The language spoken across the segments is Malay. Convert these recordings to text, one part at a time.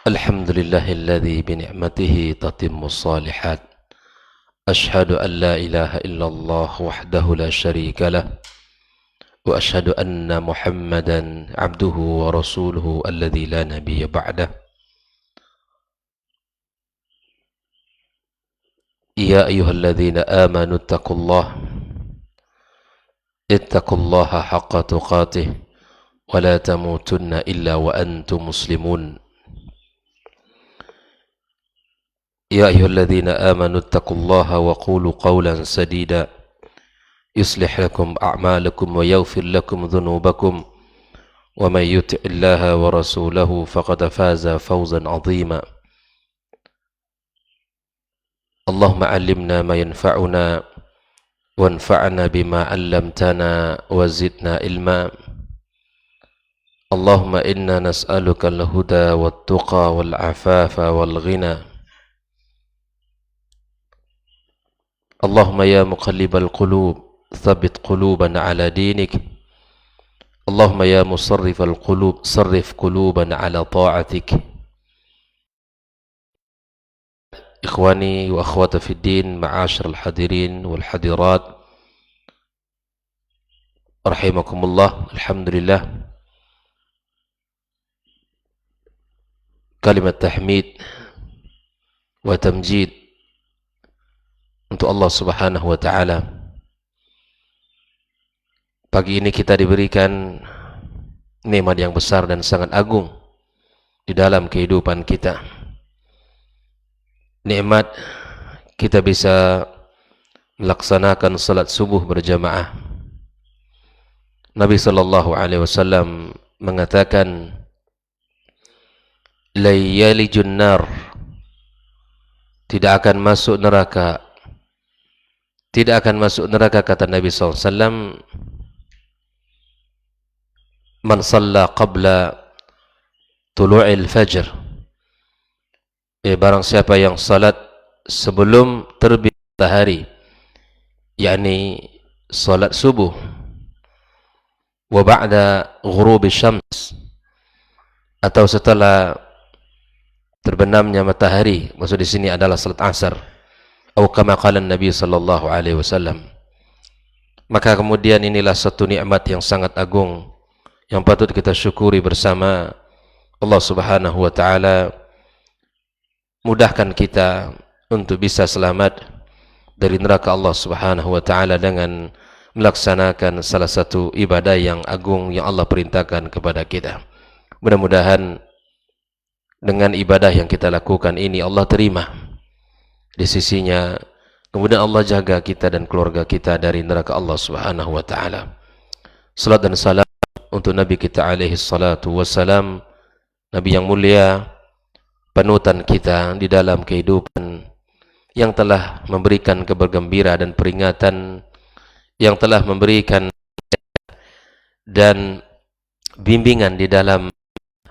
الحمد لله الذي بنعمته تتم الصالحات أشهد أن لا إله إلا الله وحده لا شريك له وأشهد أن محمدا عبده ورسوله الذي لا نبي بعده يا أيها الذين آمنوا اتقوا الله حق تقاته ولا تموتن إلا وأنتم مسلمون يا أيها الذين آمنوا اتقوا الله وقولوا قولا سديدا يصلح لكم أعمالكم ويغفر لكم ذنوبكم ومن يطع الله ورسوله فقد فاز فوزا عظيما اللهم علمنا ما ينفعنا وانفعنا بما علمتنا وزدنا علما اللهم إنا نسألك الهدى والتقى والعفاف والغنى اللهم يا مقلب القلوب ثبت قلوبنا على دينك اللهم يا مصرف القلوب صرف قلوبنا على طاعتك إخواني وأخواتي في الدين معاشر الحاضرين والحاضرات رحمكم الله الحمد لله كلمة تحميد وتمجيد untuk Allah Subhanahu wa taala. Pagi ini kita diberikan nikmat yang besar dan sangat agung di dalam kehidupan kita. Nikmat kita bisa melaksanakan salat subuh berjamaah. Nabi sallallahu alaihi wasallam mengatakan la yalijun nar, tidak akan masuk neraka, kata Nabi SAW, man salla qabla tulu'il fajr, barang siapa yang salat sebelum terbit matahari, yakni salat subuh, wa ba'da ghurubi syams, atau setelah terbenamnya matahari, maksud di sini adalah salat asar, atau kama qala Nabi sallallahu alaihi wasallam. Maka kemudian inilah satu nikmat yang sangat agung yang patut kita syukuri bersama. Allah Subhanahu wa taala mudahkan kita untuk bisa selamat dari neraka Allah Subhanahu wa taala dengan melaksanakan salah satu ibadah yang agung yang Allah perintahkan kepada kita. Mudah-mudahan dengan ibadah yang kita lakukan ini Allah terima di sisinya, kemudian Allah jaga kita dan keluarga kita dari neraka Allah Subhanahu wa taala. Salat dan salam untuk Nabi kita alaihi salatu wassalam, Nabi yang mulia, panutan kita di dalam kehidupan, yang telah memberikan kabar gembira dan peringatan, yang telah memberikan dan bimbingan di dalam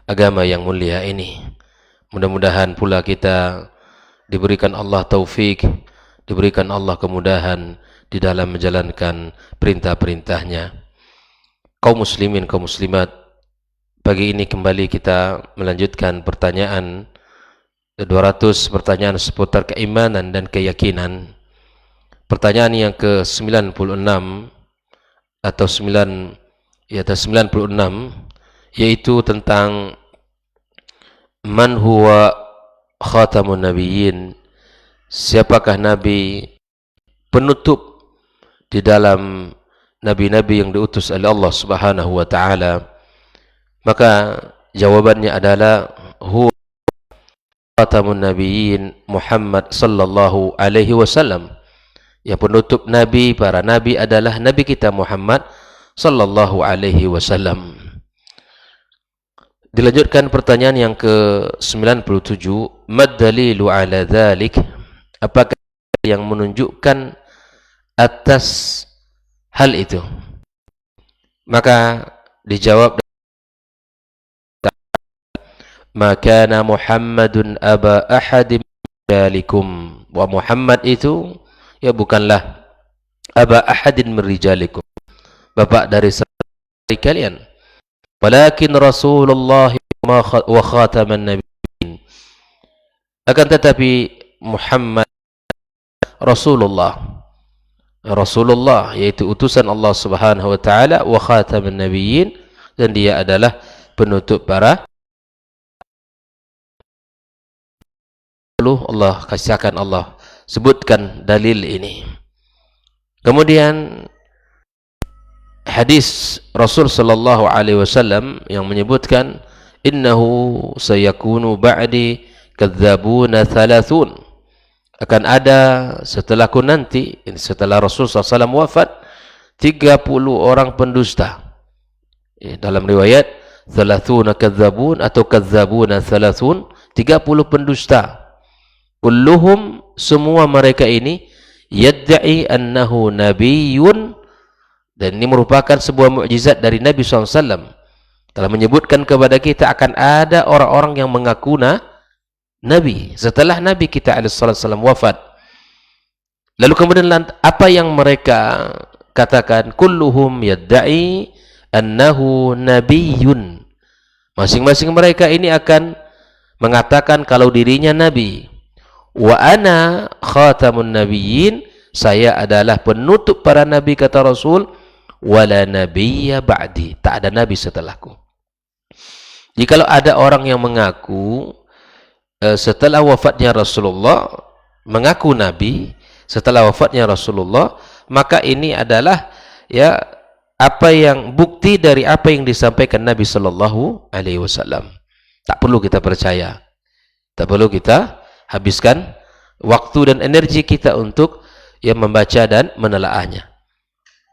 agama yang mulia ini. Mudah-mudahan pula kita diberikan Allah taufik, diberikan Allah kemudahan di dalam menjalankan perintah-perintahnya. Kaum muslimin, kaum muslimat, pagi ini kembali kita melanjutkan pertanyaan 200 pertanyaan seputar keimanan dan keyakinan. Pertanyaan yang ke-96 atau 96 yaitu tentang man huwa khatamun nabiyyin, siapakah nabi penutup di dalam nabi-nabi yang diutus oleh Allah Subhanahu wa taala. Maka jawabannya adalah huwa khatamun nabiyyin Muhammad sallallahu alaihi wasallam. Yang penutup nabi, para nabi adalah nabi kita Muhammad sallallahu alaihi wasallam. Dilanjutkan pertanyaan yang ke-97, mad dalilu ala dhalik, apakah yang menunjukkan atas hal itu? Maka dijawab, ma kana Muhammadun aba ahadim rijalikum, wa Muhammad itu ya bukanlah aba ahadin min rijalikum, bapak dari kalian, walakin Rasulullah wa khataman nabiyyin, Akan tetapi Muhammad Rasulullah yaitu utusan Allah Subhanahu wa taala, wa khatamun nabiyyin, dan dia adalah penutup para Allah. Kasihkan Allah sebutkan dalil ini. Kemudian hadis Rasul sallallahu alaihi wasallam yang menyebutkan innahu sayakunu ba'di kadzabuna thalathun, akan ada setelahku nanti, setelah Rasul SAW wafat, 30 orang pendusta. Dalam riwayat thalathuna kadzabun atau kadzabuna thalathun, 30 pendusta. Kulluhum, semua mereka ini, yadda'i annahu nabiyyun, dan ini merupakan sebuah mukjizat dari Nabi SAW. Telah menyebutkan kepada kita akan ada orang-orang yang mengaku Nabi setelah Nabi kita alaihissalam wafat. Lalu kemudian apa yang mereka katakan? Kulluhum yadda'i annahu nabiyyun. Masing-masing mereka ini akan mengatakan kalau dirinya Nabi. Wa ana khatamun nabiyyin, saya adalah penutup para nabi, kata Rasul. Wala nabiyya ba'di, tak ada nabi setelahku. Jikalau ada orang yang mengaku setelah wafatnya Rasulullah, mengaku nabi setelah wafatnya Rasulullah, maka ini adalah ya apa yang bukti dari apa yang disampaikan Nabi sallallahu alaihi wasallam. Tak perlu kita percaya, tak perlu kita habiskan waktu dan energi kita untuk membaca dan menelaahnya.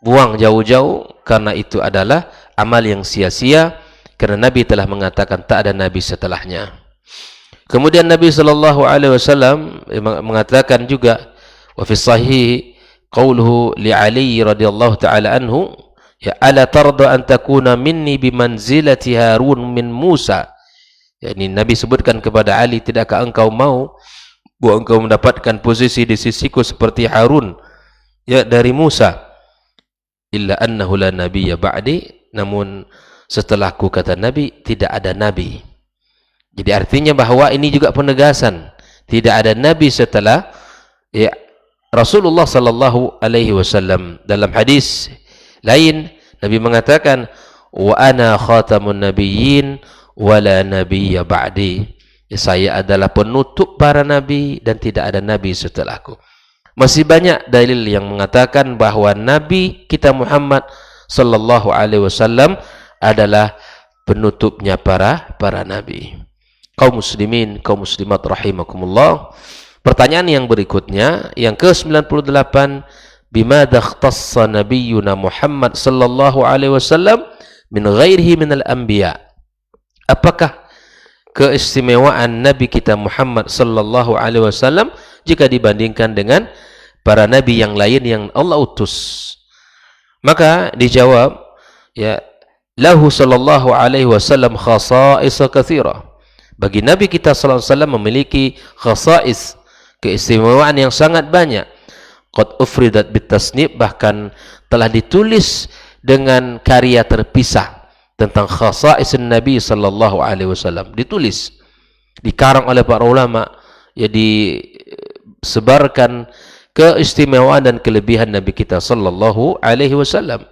Buang jauh-jauh, karena itu adalah amal yang sia-sia, karena Nabi telah mengatakan tak ada nabi setelahnya. Kemudian Nabi sallallahu alaihi wasallam mengatakan juga, wa fi sahih qauluhu li Ali radhiyallahu taala anhu, ya ala tarda an takuna minni bimanzilati Harun min Musa. Ini Nabi sebutkan kepada Ali, tidakkah engkau mau bahwa engkau mendapatkan posisi di sisiku seperti Harun dari Musa? Illa annahu la nabiyya ba'di, namun setelahku, kata Nabi, tidak ada nabi. Jadi artinya bahwa ini juga penegasan, tidak ada nabi setelah Rasulullah sallallahu alaihi wasallam. Dalam hadis lain Nabi mengatakan, wa ana khatamun nabiyyin wala nabiyya ba'di, saya adalah penutup para nabi dan tidak ada nabi setelahku. Masih banyak dalil yang mengatakan bahwa Nabi kita Muhammad sallallahu alaihi wasallam adalah penutupnya para nabi. Kaum muslimin, kaum muslimat rahimakumullah. Pertanyaan yang berikutnya, yang ke-98, bimadza ikhtassa nabiyyuna Muhammad sallallahu alaihi wasallam min ghairihi minal anbiya? Apakah keistimewaan Nabi kita Muhammad sallallahu alaihi wasallam jika dibandingkan dengan para nabi yang lain yang Allah utus? Maka dijawab, ya, lahu sallallahu alaihi wasallam khasa'is katsira. Bagi Nabi kita sallallahu alaihi wasallam memiliki khasa'is, keistimewaan yang sangat banyak. Qad ufridat bitasnib, bahkan telah ditulis dengan karya terpisah tentang khasa'is Nabi sallallahu alaihi wasallam. Ditulis, dikarang oleh para ulama, ya, disebarkan keistimewaan dan kelebihan Nabi kita sallallahu alaihi wasallam.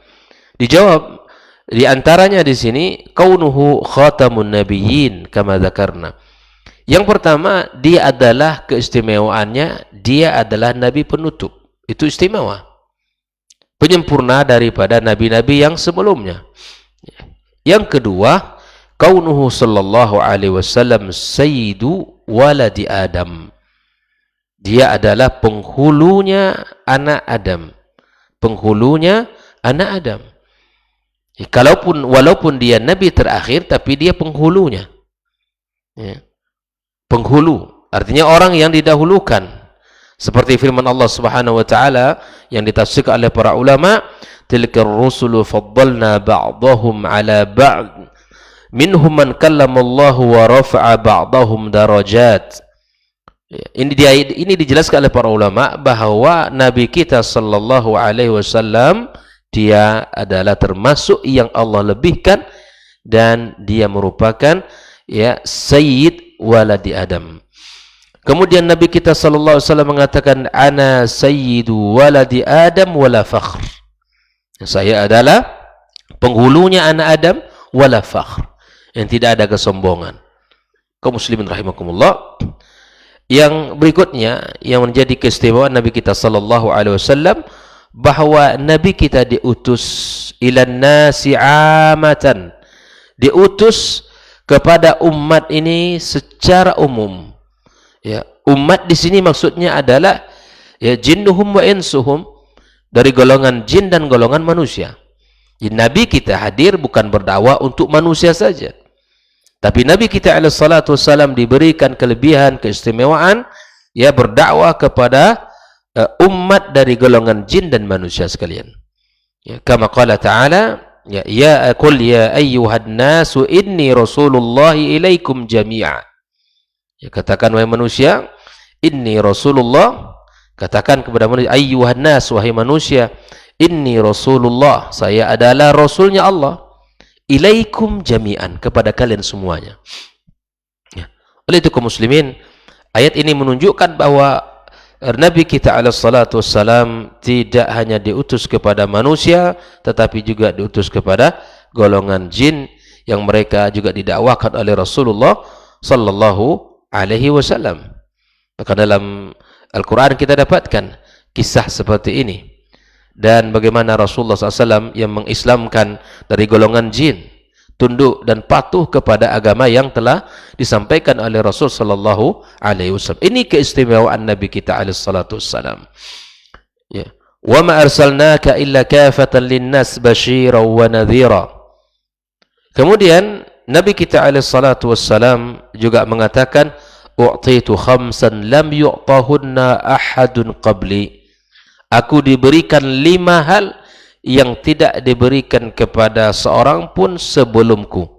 Dijawab, di antaranya di sini kaunuhu khatamun nabiyyin kama dzakarna. Yang pertama, dia adalah keistimewaannya, dia adalah nabi penutup. Itu istimewa, penyempurna daripada nabi-nabi yang sebelumnya. Yang kedua, kaunuhu sallallahu alaihi wasallam sayyidu waladi Adam. Dia adalah penghulunya anak Adam. Penghulunya anak Adam. Walaupun dia nabi terakhir, tapi dia penghulunya. Ya. Penghulu, artinya orang yang didahulukan. Seperti firman Allah Subhanahu wa taala yang ditafsirkan oleh para ulama, tilkar rusulu faddalna ba'dahum ala ba'd minhum man kallamallahu wa rafa'a ba'dahum darajat. Ini dijelaskan oleh para ulama bahwa Nabi kita sallallahu alaihi wasallam, dia adalah termasuk yang Allah lebihkan, dan dia merupakan, ya, sayyid waladi Adam. Kemudian Nabi kita sallallahu alaihi wasallam mengatakan, ana sayyidu waladi Adam wala fakhr. Saya adalah penghulunya anak Adam wala fakhr. Yang tidak ada kesombongan. Kaum muslimin rahimakumullah. Yang berikutnya yang menjadi keistimewaan Nabi kita sallallahu alaihi wasallam, bahwa Nabi kita diutus ilan nasi amatan, diutus kepada umat ini secara umum. Ya, umat di sini maksudnya adalah ya jinnuhum wa insuhum, dari golongan jin dan golongan manusia. Jadi Nabi kita hadir bukan berdakwah untuk manusia saja, tapi Nabi kita alaihi salatu wassalam diberikan kelebihan, keistimewaan ya berdakwah kepada umat dari golongan jin dan manusia sekalian. Ya, kama qala ta'ala, ya qul ya ayyuhan nasu inni rasulullah ilaikum jami'a. Ya, katakan wahai manusia, inni rasulullah, katakan kepada manusia, ayyuhan nas, wahai manusia, inni rasulullah, saya adalah rasulnya Allah, ilaikum jami'an, kepada kalian semuanya. Ya. Oleh itu kaum muslimin, ayat ini menunjukkan bahwa Nabi kita alaihi salatu wassalam tidak hanya diutus kepada manusia, tetapi juga diutus kepada golongan jin yang mereka juga didakwakan oleh Rasulullah sallallahu alaihi wasallam. Maka dalam Al-Quran kita dapatkan kisah seperti ini, dan bagaimana Rasulullah SAW yang mengislamkan dari golongan jin tunduk dan patuh kepada agama yang telah disampaikan oleh Rasul sallallahu alaihi wasallam. Ini keistimewaan Nabi kita alaihi salatu wassalam. Ya. Wa ma arsalnaka illa kafatan linnas basyiran wa nadhira. Kemudian Nabi kita alaihi salatu wassalam juga mengatakan, u'titu khamsan lam yu'tahunna ahadun qabli. Aku diberikan 5 hal yang tidak diberikan kepada seorang pun sebelumku.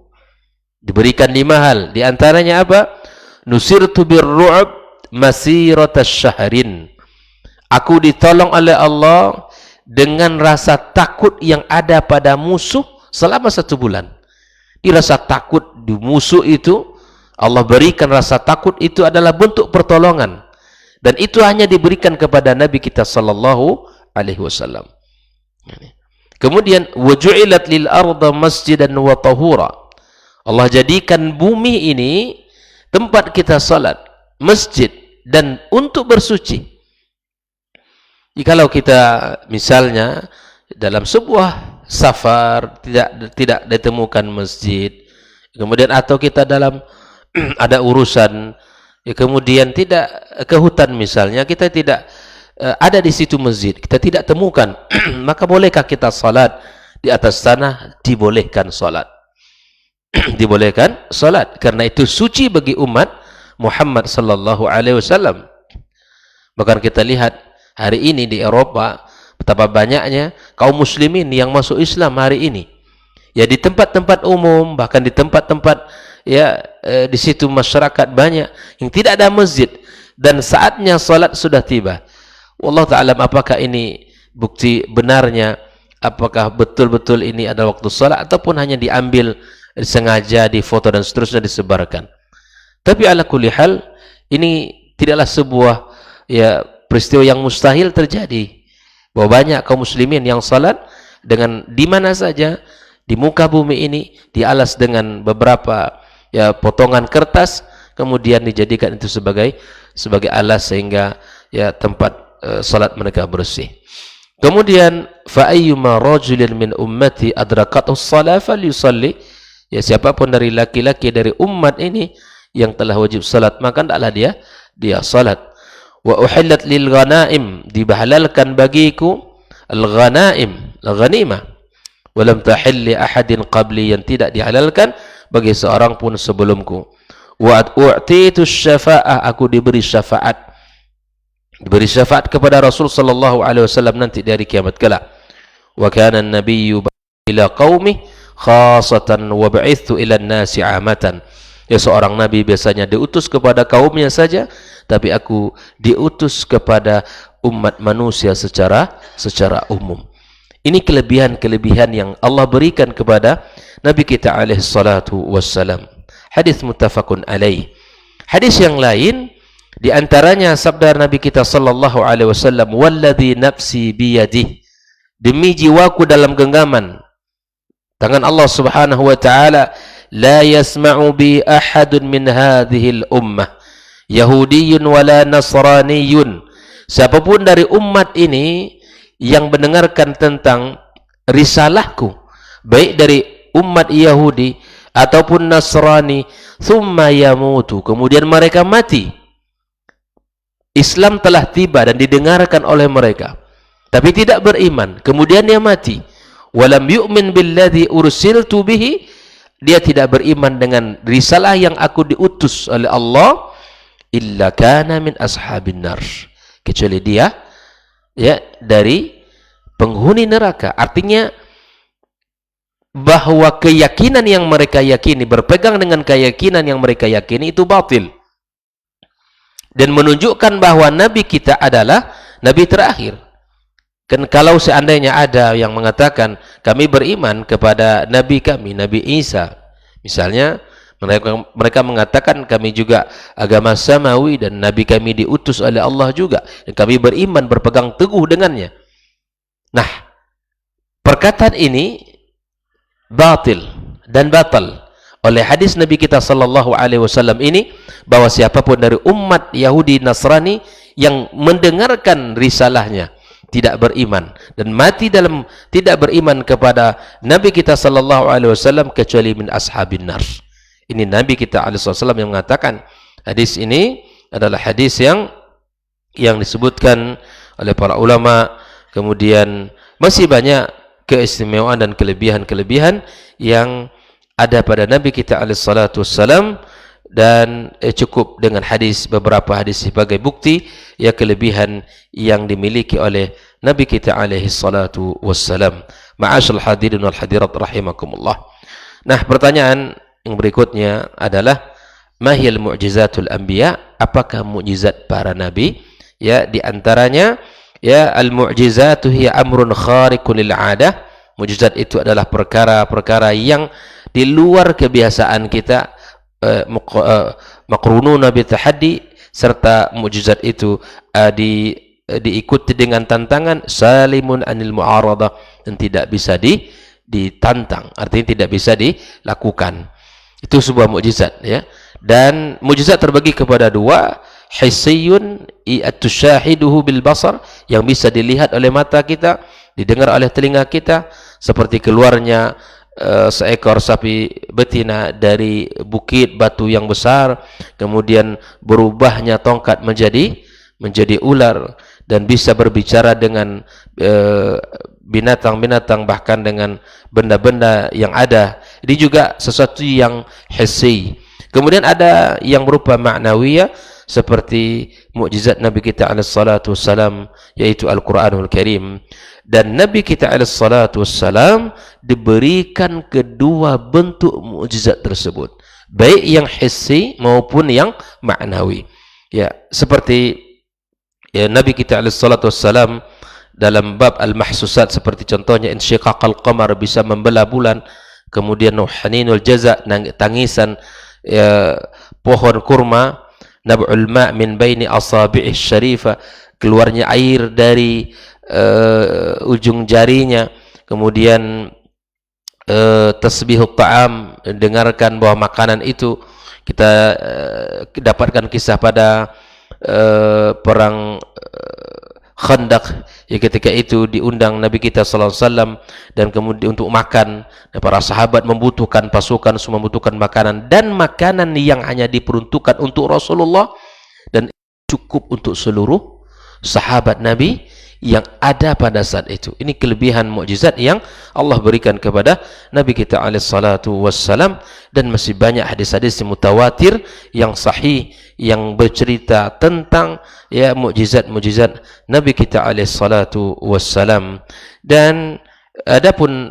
Diberikan 5 hal. Di antaranya apa? Nusirtu birru'ab masirata syahrin. Aku ditolong oleh Allah dengan rasa takut yang ada pada musuh selama 1 bulan. Di rasa takut di musuh itu, Allah berikan rasa takut itu adalah bentuk pertolongan. Dan itu hanya diberikan kepada Nabi kita sallallahu alaihi wasallam. Kemudian waju'ilat lil arda masjidan wa tahura. Allah jadikan bumi ini tempat kita salat, masjid, dan untuk bersuci. Jikalau kita misalnya dalam sebuah safar tidak ditemukan masjid, kemudian atau kita dalam ada urusan, ya, kemudian tidak ke hutan misalnya, kita tidak ada di situ masjid, kita tidak temukan, maka bolehkah kita salat di atas tanah? Dibolehkan salat. Dibolehkan salat, karena itu suci bagi umat Muhammad sallallahu alaihi wasallam. Bahkan kita lihat hari ini di Eropa betapa banyaknya kaum muslimin yang masuk Islam hari ini. Ya, di tempat-tempat umum, bahkan di tempat-tempat ya di situ masyarakat banyak yang tidak ada masjid, dan saatnya salat sudah tiba. Wallahu ta'ala, apakah ini bukti benarnya, apakah betul-betul ini adalah waktu salat ataupun hanya diambil sengaja, difoto dan seterusnya disebarkan. Tapi ala kulli hal, ini tidaklah sebuah ya peristiwa yang mustahil terjadi, bahwa banyak kaum muslimin yang salat dengan di mana saja di muka bumi ini, dialas dengan beberapa ya potongan kertas, kemudian dijadikan itu sebagai alas sehingga ya tempat salat mereka bersih. Kemudian fa ayyuma rajulin min ummati adrakathu shalah falyusalli, ya siapapun dari laki-laki dari umat ini yang telah wajib salat, maka hendaklah dia salat. Wa uhillat lil ghanaim, dibahalalkan bagiku al ghanaim, al ghanimah, wa lam tahil li ahadin qabli, yang tidak dihalalkan bagi seorang pun sebelumku. Wa u'titu syafa'ah, aku diberi syafaat, diberi syafaat kepada Rasul sallallahu alaihi wasallam nanti di hari kiamat kelak. Wa kana an-nabiyyu ila qaumi khasatan wa ba'ithu ila an-nasi 'amatan. Ya, seorang nabi biasanya diutus kepada kaumnya saja, tapi aku diutus kepada umat manusia secara umum. Ini kelebihan-kelebihan yang Allah berikan kepada Nabi kita alaihi salatu wassalam. Hadis muttafaqun alaih. Hadis yang lain Di antaranya sabda Nabi kita sallallahu alaihi wasallam, "Walladzi nafsi biyadihi." Demi jiwaku dalam genggaman tangan Allah Subhanahu wa taala, la yasma'u bi ahadun min hadhihi al-ummah yahudiyyun wala nasraniyyun. Siapapun dari umat ini yang mendengarkan tentang risalahku, baik dari umat Yahudi ataupun Nasrani, thumma yamutu, kemudian mereka mati, Islam telah tiba dan didengarkan oleh mereka, tapi tidak beriman, kemudian dia mati, walam yu'min billadzi ursiltu bihi, dia tidak beriman dengan risalah yang aku diutus oleh Allah, illa kana min ashabin nar, kecuali dia ya dari penghuni neraka. Artinya bahwa keyakinan yang mereka yakini, berpegang dengan keyakinan yang mereka yakini itu batil, dan menunjukkan bahwa Nabi kita adalah Nabi terakhir. Kan kalau seandainya ada yang mengatakan kami beriman kepada Nabi kami, Nabi Isa, misalnya mereka mengatakan kami juga agama samawi dan Nabi kami diutus oleh Allah juga, dan kami beriman berpegang teguh dengannya. Nah, perkataan ini batil dan batal oleh hadis Nabi kita sallallahu alaihi wasallam ini, bahwa siapapun dari umat Yahudi Nasrani yang mendengarkan risalahnya tidak beriman dan mati dalam tidak beriman kepada Nabi kita sallallahu alaihi wasallam, kecuali min ashabin nar. Ini Nabi kita alaihi wasallam yang mengatakan. Hadis ini adalah hadis yang disebutkan oleh para ulama. Kemudian masih banyak keistimewaan dan kelebihan-kelebihan yang ada pada Nabi kita alaihi salatu wassalam, dan cukup dengan hadis, beberapa hadis sebagai bukti ya kelebihan yang dimiliki oleh Nabi kita alaihi salatu wassalam. Ma'asyal hadirin wal hadirat rahimakumullah. Nah, pertanyaan yang berikutnya adalah mahiyal mu'jizatul anbiya, apakah mukjizat para nabi? Ya, di antaranya ya al-mu'jizatu hiya amrun khariqun lil 'adah. Mukjizat itu adalah perkara-perkara yang di luar kebiasaan kita, maqrununa bi tahaddi, serta mukjizat itu diikuti dengan tantangan, salimun anil mu'aradah, dan tidak bisa ditantang, artinya tidak bisa dilakukan. Itu sebuah mukjizat ya. Dan mukjizat terbagi kepada dua, hissiyun atushahiduhu bil basar, yang bisa dilihat oleh mata kita, didengar oleh telinga kita, seperti keluarnya seekor sapi betina dari bukit batu yang besar, kemudian berubahnya tongkat menjadi ular, dan bisa berbicara dengan binatang-binatang, bahkan dengan benda-benda yang ada. Ini juga sesuatu yang hissi. Kemudian ada yang berupa ma'nawiyah, seperti mukjizat Nabi kita alaihi salatu wassalam, yaitu Al-Quranul Karim. Dan Nabi kita alaihi salatu wassalam diberikan kedua bentuk mukjizat tersebut, baik yang hissi maupun yang ma'nawi. Ya, seperti ya, Nabi kita alaihi salatu wassalam dalam bab al-mahsusat, seperti contohnya insyiqaqal qamar, bisa membelah bulan. Kemudian haninul jaza, tangisan ya, pohon kurma, nab'ul ma' min baini asabi'is syarifah, keluarnya air dari ujung jarinya. Kemudian tasbihut ta'am, dengarkan bahwa makanan itu, kita dapatkan kisah pada perang Khandaq ya, ketika itu diundang Nabi kita sallallahu alaihi wasallam, dan kemudian untuk makan, dan para sahabat membutuhkan pasukan, semua membutuhkan makanan, dan makanan yang hanya diperuntukkan untuk Rasulullah dan cukup untuk seluruh sahabat Nabi yang ada pada saat itu. Ini kelebihan mukjizat yang Allah berikan kepada Nabi kita alaihi salatu wassalam. Dan masih banyak hadis-hadis mutawatir yang sahih yang bercerita tentang ya mukjizat-mukjizat Nabi kita alaihi salatu wassalam. Dan adapun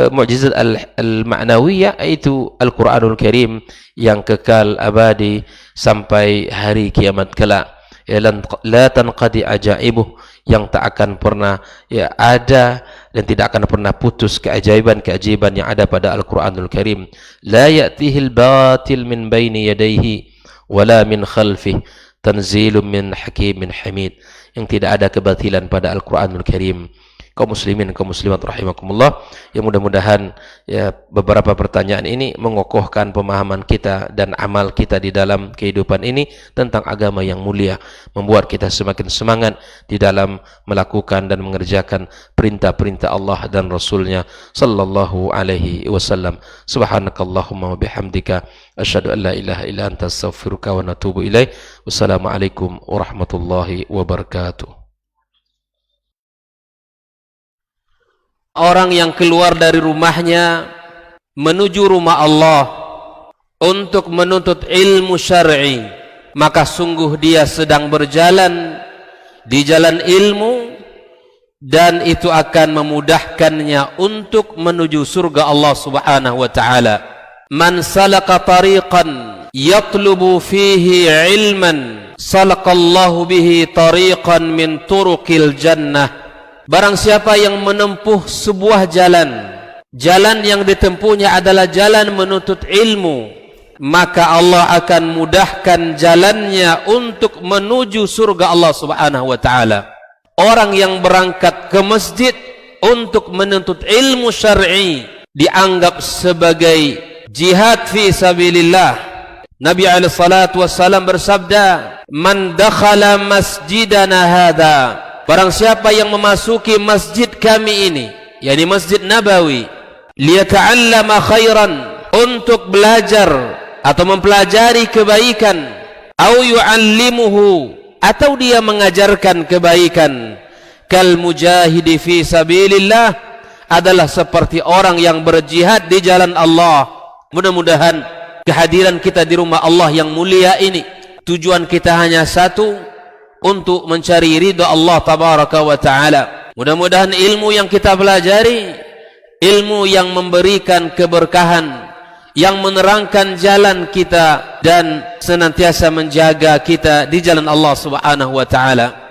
mukjizat al-ma'nawiyah, yaitu Al-Quranul Karim yang kekal abadi sampai hari kiamat kelak. Ya, la tanqadi ajaibuh, yang tak akan pernah ya ada dan tidak akan pernah putus keajaiban-keajaiban yang ada pada Al-Quranul Karim. La ya'tihil batil min baini yadayhi wala min khalfih, tanzilun min hakimin hamid, yang tidak ada kebatilan pada Al-Qur'anul Karim. Kaum muslimin, kaum muslimat rahimakumullah, yang mudah-mudahan ya beberapa pertanyaan ini mengokohkan pemahaman kita dan amal kita di dalam kehidupan ini tentang agama yang mulia, membuat kita semakin semangat di dalam melakukan dan mengerjakan perintah-perintah Allah dan Rasulnya sallallahu alaihi wasallam. Subhanakallahumma wa bihamdika asyhadu an la ilaha illa anta astaghfiruka wa atubu ilaik. Wassalamualaikum warahmatullahi wabarakatuh. Orang yang keluar dari rumahnya menuju rumah Allah untuk menuntut ilmu syar'i, maka sungguh dia sedang berjalan di jalan ilmu, dan itu akan memudahkannya untuk menuju surga Allah Subhanahu wa taala. Man salaka tariqan yatlubu fihi ilman salakallahu bihi tariqan min turuqil jannah. Barang siapa yang menempuh sebuah jalan, jalan yang ditempuhnya adalah jalan menuntut ilmu, maka Allah akan mudahkan jalannya untuk menuju surga Allah Subhanahu wa taala. Orang yang berangkat ke masjid untuk menuntut ilmu syar'i dianggap sebagai jihad fi sabilillah. Nabi alaihi salatu wassalam bersabda, "Man dakhala masjidana hadza," barang siapa yang memasuki masjid kami ini, yakni Masjid Nabawi, liyata'allama khairan, untuk belajar atau mempelajari kebaikan, au yu'allimuhu, atau dia mengajarkan kebaikan, kal mujahidi fi sabilillah, adalah seperti orang yang berjihad di jalan Allah. Mudah-mudahan kehadiran kita di rumah Allah yang mulia ini, tujuan kita hanya satu, untuk mencari ridha Allah tabaraka wa taala. Mudah-mudahan ilmu yang kita pelajari, ilmu yang memberikan keberkahan, yang menerangkan jalan kita dan senantiasa menjaga kita di jalan Allah Subhanahu wa taala.